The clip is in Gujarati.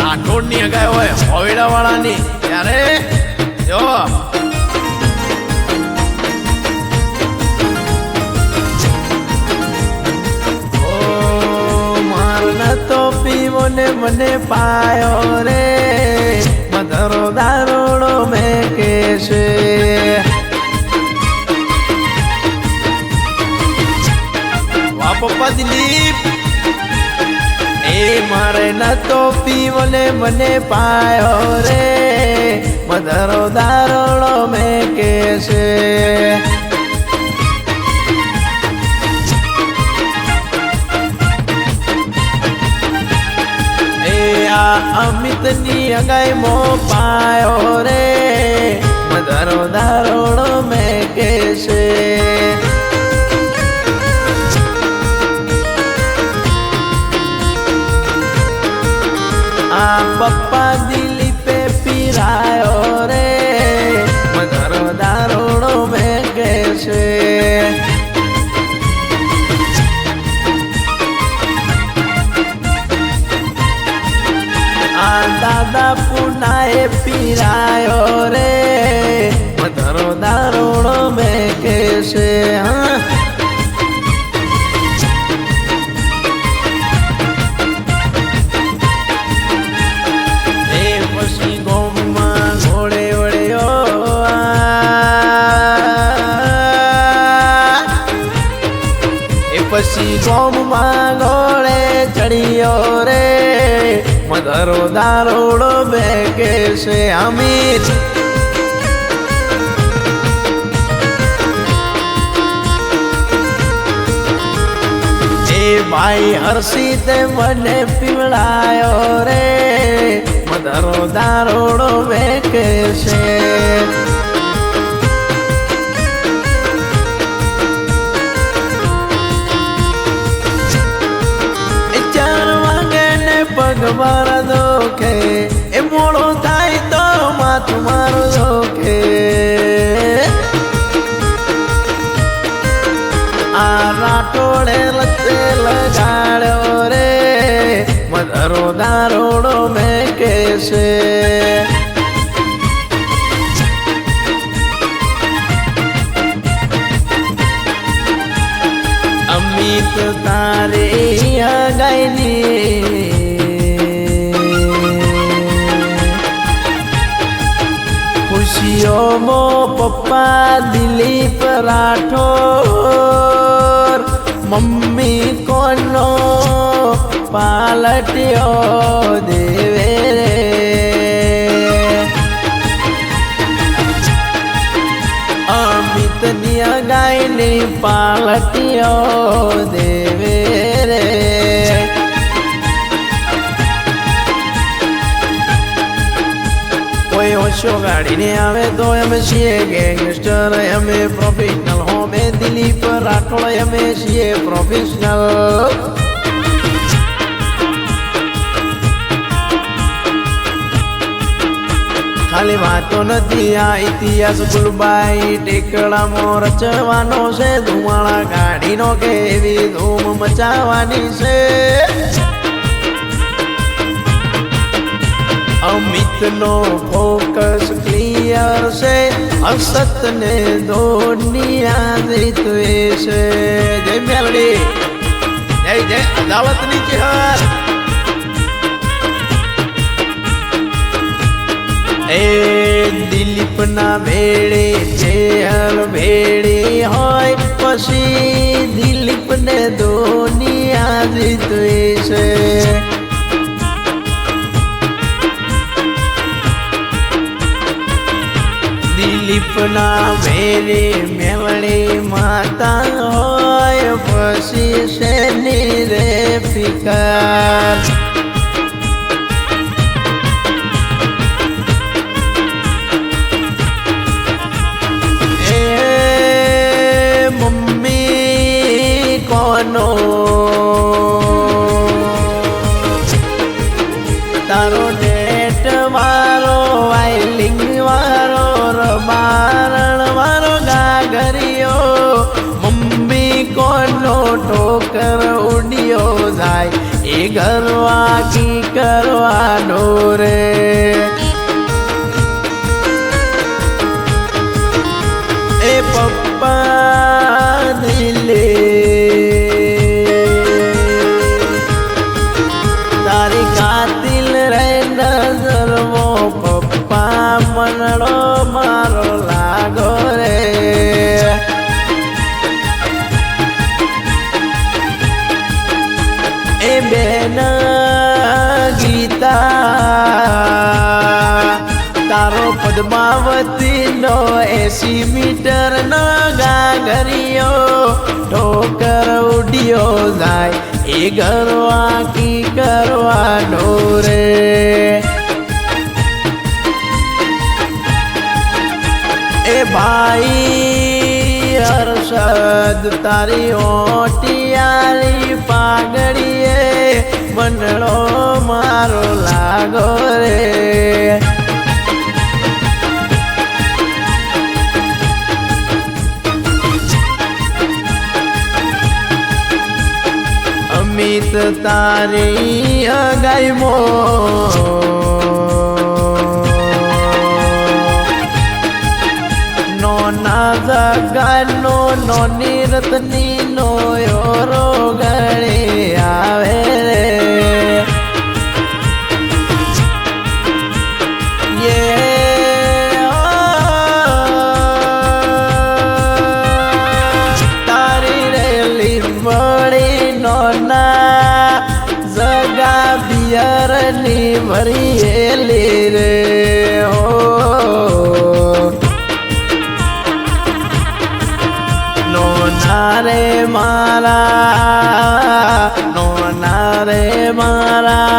રાઠોડની અગાય હોય હોવેડા વાળાની ત્યારે જો મારના તો પીવો ને મને પાયો રે મધરો દારૂડો મેં કેશે વાહ પપ્પા દિલીપ મારે ન તો પીવલે મને પાયો રે મધરો દારૂડો મેં કેશે આ અમિતની અગાઈ મો પાયો રે મધરો દારૂડો મેં કેશે પપ્પા દિલીપે પીરાયો રે મધરો દારૂડો મેં કેશે આ દાદા પુનાએ પીરાયો રે મધરો દારૂડો મેં કેશે હા પછી ગોમમાં ગોળે ચડિયો રે મધરો દારૂડો મેં કેશે અમીર એ ભાઈ હર્ષિતે મને પીવડાયો રે મધરો દારૂડો મેં કેશે મારા દોખે એ મોડો થાય તો માથું મારું દોખે આ રાઠોડે લતે લગાડ્યો રે મધરો દારૂડો મેં કેશે અમિત તારી અગાઈની ખુશીઓ મો પપ્પા દિલીપ રાઠોડ મમ્મી કોનો પાલટ્યો દેવે રે અમિતની અગાઈની પાલટ્યો દેવે રે કોઈ ઓછો ગાડીને આવે તો અમે છીએ ગેંગસ્ટર અમે પ્રોફેશનલ હો મે દિલીપ રાઠોડ અમે છીએ પ્રોફેશનલ ખાલી વાતો નથી આ ઇતિહાસ ગુલબાઈ ટેકડામાં રચવાનો છે ધુમાડા ગાડીનો કેવી ધૂમ મચાવવાની છે અમિતનો ફોકસ ક્લિયર છે અસતને દોનિયા જીતવે છે જય મેલડી જય જય અદાવતની ચહેર એ દિલીપના ભેળે ચહેર ભેળી હોય પછી દિલીપને દોનિયા જીતવે છે દિલીપના ભેરે મેવડી માતા હોય પછી શેની રે ફિકર કોનો તારો નેટ મારો વાયલિંગ વારો રબારણ વારો ગાગરિયો મમ્મી કોનો ઠોકર ઉડ્યો જાય એ ઘરવા કી કરવાનો રે એ પપ્પા દિલે તારી કાતિલ રે નજરવો પપ્પા મનડો મારો લાગો રે એ બેન ગીતા તારો પદ્માવતી નો 80 મીટર નો ગાગરિયો ઠોકર ઉડ્યો જાય એ ઘરવા કી કરવાનો રે એ ભાઈ હર્ષદ તારી ઓટિયારી પાઘડીએ મંડળો મારો લાગો રે અમિત તારી અગાઈમો નોના જગાનો નોની રતની નો યોરો ગળે આવે રે તારી રેલી મળી નોના જગા બિયરની ભરીએલી રે હો નોના રે મારા